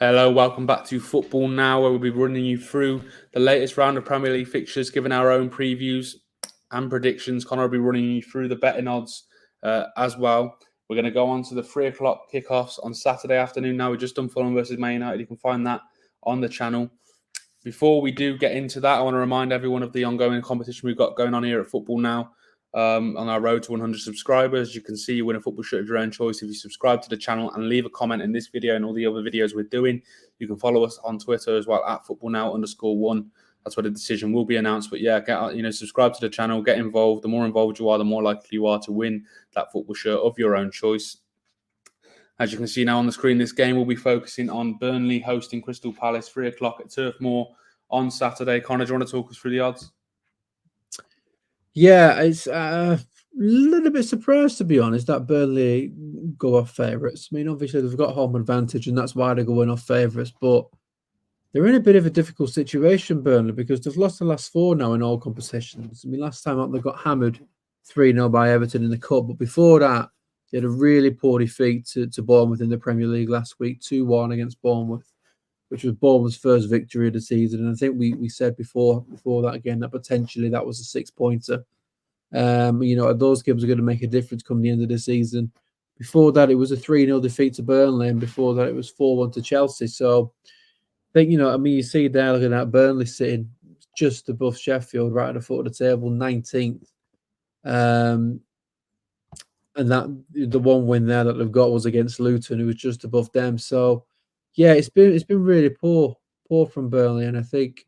Hello, welcome back to Football Now, where we'll be running you through the latest round of Premier League fixtures, giving our own previews and predictions. Connor will be running you through the betting odds as well. We're going to go on to the 3 o'clock kickoffs on Saturday afternoon. Now, we've just done Fulham versus Man United. You can find that on the channel. Before we do get into that, I want to remind everyone of the ongoing competition we've got going on here at Football Now. On our road to 100 subscribers, you can see you win a football shirt of your own choice if you subscribe to the channel and leave a comment in this video and all the other videos we're doing. You can follow us on Twitter as well at footballnow_1. That's where the decision will be announced. But yeah, subscribe to the channel, get involved. The more involved you are, the more likely you are to win that football shirt of your own choice. As you can see now on the screen, this game will be focusing on Burnley hosting Crystal Palace, 3 o'clock at Turf Moor on Saturday. Connor, do you want to talk us through the odds? Yeah, it's a little bit surprised, to be honest, that Burnley go off favourites. I mean, obviously, they've got home advantage, and that's why they're going off favourites. But they're in a bit of a difficult situation, Burnley, because they've lost the last 4 now in all competitions. I mean, last time out, they got hammered 3-0 by Everton in the Cup. But before that, they had a really poor defeat to Bournemouth in the Premier League last week, 2-1 against Bournemouth, which was Bournemouth's first victory of the season. And I think we said before that again that potentially that was a 6-pointer. Those games are going to make a difference come the end of the season. Before that, it was a 3-0 defeat to Burnley, and before that, it was 4-1 to Chelsea. So I think, you see there looking at Burnley sitting just above Sheffield, right at the foot of the table, 19th. And that the one win there that they've got was against Luton, who was just above them. So yeah, it's been really poor from Burnley, and I think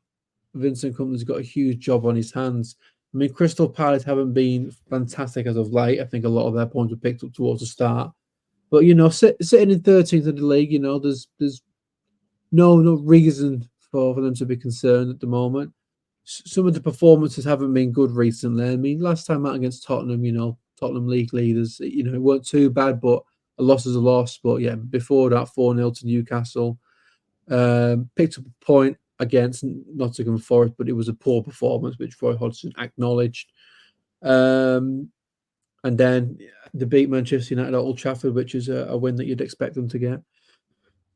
Vincent Kompany's got a huge job on his hands. I mean, Crystal Palace haven't been fantastic as of late. I think a lot of their points were picked up towards the start, but sitting in 13th of the league, there's no reason for them to be concerned at the moment. Some of the performances haven't been good recently. I mean, last time out against Tottenham, Tottenham league leaders, it weren't too bad, but a loss is a loss. But yeah, before that, 4-0 to Newcastle. Picked up a point against Nottingham Forest, but it was a poor performance, which Roy Hodgson acknowledged. And then they beat Manchester United at Old Trafford, which is a win that you'd expect them to get.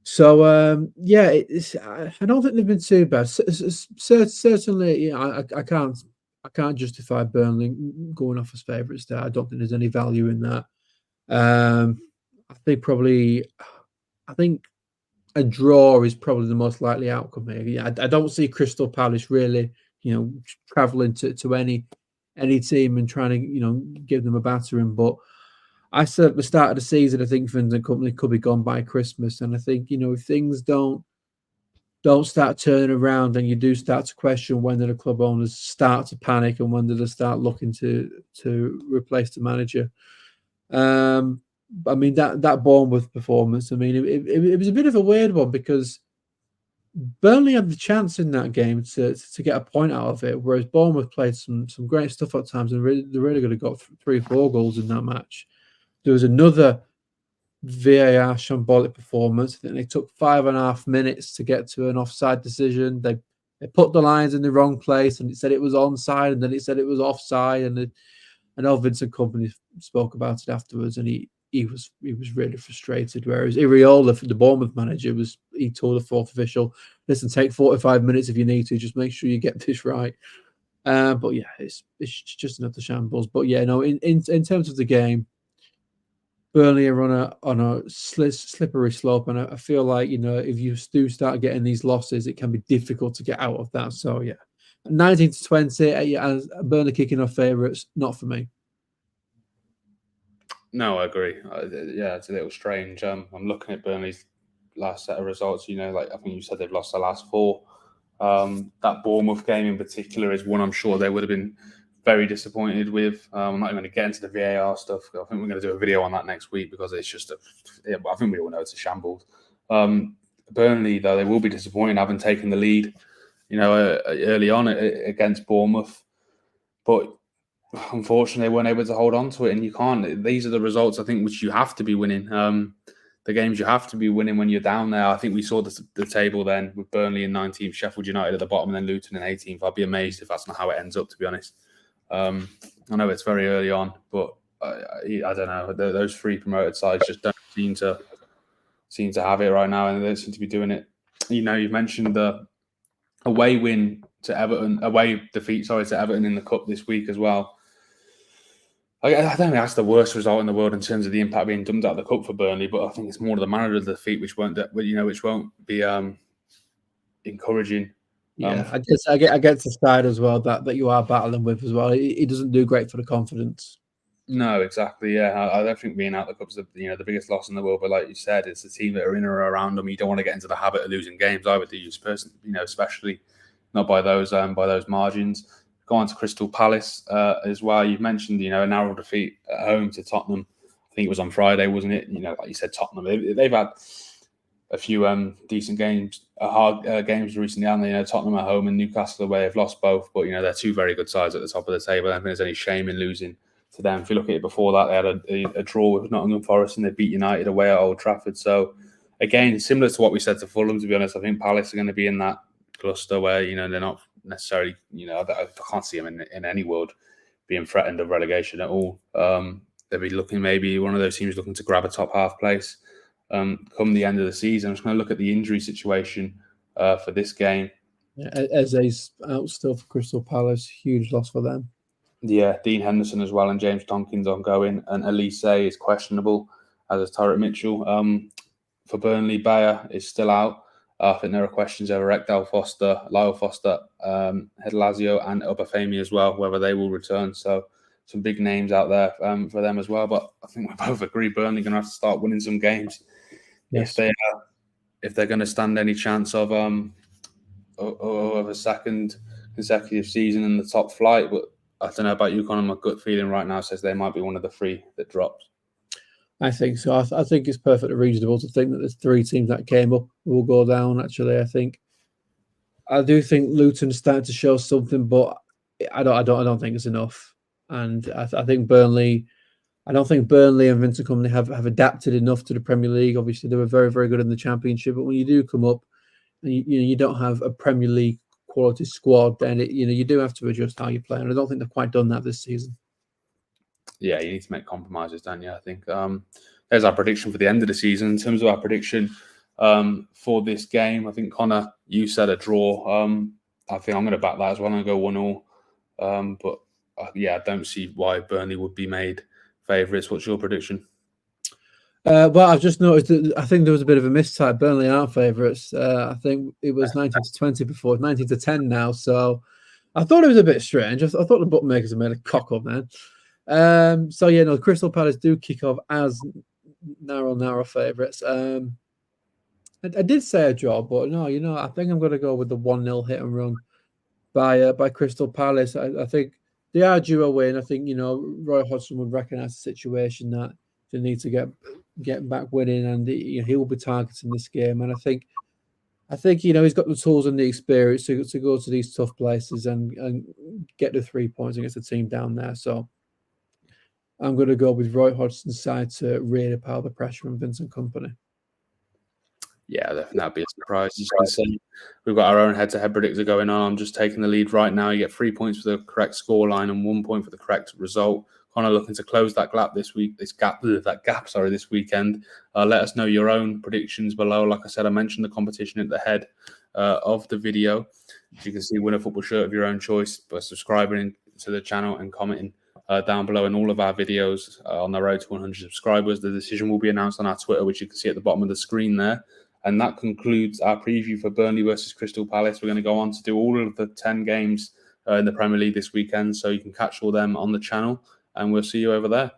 So I don't think they've been too bad. Certainly, I can't justify Burnley going off as favourites there. I don't think there's any value in that. I think a draw is probably the most likely outcome here. Yeah, I don't see Crystal Palace really, travelling to any team and trying to, give them a battering. But I said at the start of the season, I think Vincent Kompany could be gone by Christmas. And I think, if things don't start turning around, and you do start to question when do the club owners start to panic and when do they start looking to replace the manager. I mean, that Bournemouth performance, I mean, it was a bit of a weird one because Burnley had the chance in that game to get a point out of it, whereas Bournemouth played some great stuff at times, and they really could have got 3 or 4 goals in that match. There was another VAR shambolic performance. I think they took 5.5 minutes to get to an offside decision. They put the lines in the wrong place, and it said it was onside, and then it said it was offside. And I know Vincent Kompany spoke about it afterwards, and he was really frustrated. Whereas Iriola, the Bournemouth manager, he told the fourth official, "Listen, take 45 minutes if you need to. Just make sure you get this right." But yeah, it's just another shambles. But yeah, no, in terms of the game, Burnley are on a slippery slope, and I feel like if you do start getting these losses, it can be difficult to get out of that. So yeah, 19-20, as Burnley kicking off favourites, not for me. No, I agree. Yeah, it's a little strange. I'm looking at Burnley's last set of results. I think you said they've lost the last 4. That Bournemouth game in particular is one I'm sure they would have been very disappointed with. I'm not even going to get into the VAR stuff. I think we're going to do a video on that next week because it's just I think we all know it's a shambles. Burnley, though, they will be disappointed having taken the lead, early on against Bournemouth. But unfortunately, they weren't able to hold on to it, and you can't. These are the results, I think, which you have to be winning. The games you have to be winning when you're down there. I think we saw the table then with Burnley in 19th, Sheffield United at the bottom, and then Luton in 18th. I'd be amazed if that's not how it ends up, to be honest. I know it's very early on, but I don't know. Those 3 promoted sides just don't seem to seem to have it right now, and they seem to be doing it. You know, you've mentioned the away defeat to Everton in the cup this week as well. I don't think that's the worst result in the world in terms of the impact being dumped out of the cup for Burnley, but I think it's more the manner of the defeat which won't be encouraging. Yeah, I get the side as well that you are battling with as well. It doesn't do great for the confidence. No, exactly. Yeah, I don't think being out the cup's the biggest loss in the world. But like you said, it's the team that are in or around them. You don't want to get into the habit of losing games either, do you? Especially not by those margins. Go on to Crystal Palace as well. You've mentioned a narrow defeat at home to Tottenham. I think it was on Friday, wasn't it? Like you said, Tottenham. They've had a few decent games, hard games recently, and Tottenham at home and Newcastle away have lost both. But they're two very good sides at the top of the table. I don't think there's any shame in losing to them. If you look at it before that, they had a draw with Nottingham Forest and they beat United away at Old Trafford. So again, similar to what we said to Fulham, to be honest, I think Palace are going to be in that cluster where they're not necessarily I can't see them in any world being threatened of relegation at all. They'll be looking maybe one of those teams looking to grab a top half place come the end of the season. I'm just going to look at the injury situation for this game. Yeah, Eze's out still for Crystal Palace, huge loss for them. Yeah, Dean Henderson as well, and James Tonkins ongoing, and Elise is questionable, as is Tyrick Mitchell. For Burnley, Bayer is still out. I think there are questions over Ekdal Foster, Lyle Foster, Hedlazio, and Obafemi as well, whether they will return. So some big names out there for them as well. But I think we both agree Burnley are going to have to start winning some games if they're going to stand any chance of a second consecutive season in the top flight. But I don't know about you, Conor. My gut feeling right now says they might be one of the three that drops. I think so. I think it's perfectly reasonable to think that there's three teams that came up will go down. Actually, I do think Luton's starting to show something, but I don't think it's enough. And I think Burnley. I don't think Burnley and Vincent Kompany have adapted enough to the Premier League. Obviously, they were very, very good in the Championship, but when you do come up and you don't have a Premier League quality squad, then you do have to adjust how you play. And I don't think they've quite done that this season. Yeah, you need to make compromises, don't you? I think there's our prediction for the end of the season. In terms of our prediction for this game, I think, Conor, you said a draw. I think I'm going to back that as well. I'm going to go 1-1. But I don't see why Burnley would be made favourites. What's your prediction? Well, I've just noticed that I think there was a bit of a mistype. Burnley aren't favourites. I think it was 19-20 before, 19-10 now. So I thought it was a bit strange. I thought the bookmakers had made a cock up then. Crystal Palace do kick off as narrow favourites. I did say a draw, but no, I think I'm going to go with the 1-0 hit and run by Crystal Palace. I think they are due a win. I think Roy Hodgson would recognise the situation that they need to get back winning, and he will be targeting this game. And I think he's got the tools and the experience to go to these tough places and get the 3 points against the team down there. So I'm going to go with Roy Hodgson's side to really pile the pressure on Vincent Kompany. Yeah, that'd be a surprise. As you can see, we've got our own head-to-head predictor going on. I'm just taking the lead right now. You get 3 points for the correct scoreline and 1 point for the correct result. Conor looking to close that gap this weekend. Let us know your own predictions below. Like I said, I mentioned the competition at the head of the video. You can see win a football shirt of your own choice by subscribing to the channel and commenting down below in all of our videos on the road to 100 subscribers. The decision will be announced on our Twitter, which you can see at the bottom of the screen there. And that concludes our preview for Burnley versus Crystal Palace. We're going to go on to do all of the 10 games in the Premier League this weekend, so you can catch all them on the channel, and we'll see you over there.